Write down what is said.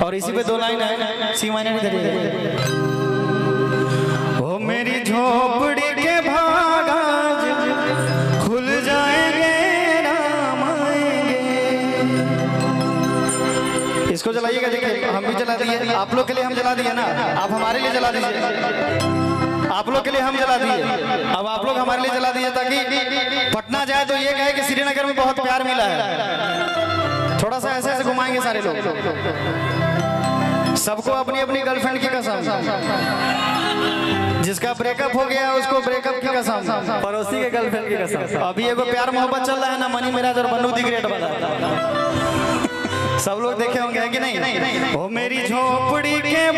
और इसी पे दो लाइन है, सी माइनर धरिए। ओ मेरी झोपड़ी के भाग आज खुल जाएंगे, राम आएंगे। इसको जलाइएगा, देखिए हम भी जला दिए, आप लोग के लिए हम जला दिए ना, आप हमारे लिए जला दीजिए। आप लोग के लिए हम जला दिए, अब आप लोग हमारे लिए जला दिए ताकि पटना जाए तो ये कहे कि श्रीनगर में बहुत प्यार मिला है। थोड़ा सा ऐसे ऐसे घुमाएंगे सारे लोग, सबको अपनी अपनी गर्लफ्रेंड की कसम, जिसका ब्रेकअप हो गया उसको ब्रेकअप की कसम, पड़ोसी के गर्लफ्रेंड की कसम। अभी एगो प्यार मोहब्बत चल रहा है ना, मनी मिराज और बन्नू दी ग्रेट वाला, सब लोग देखे होंगे कि नहीं। ओ मेरी झोपड़ी के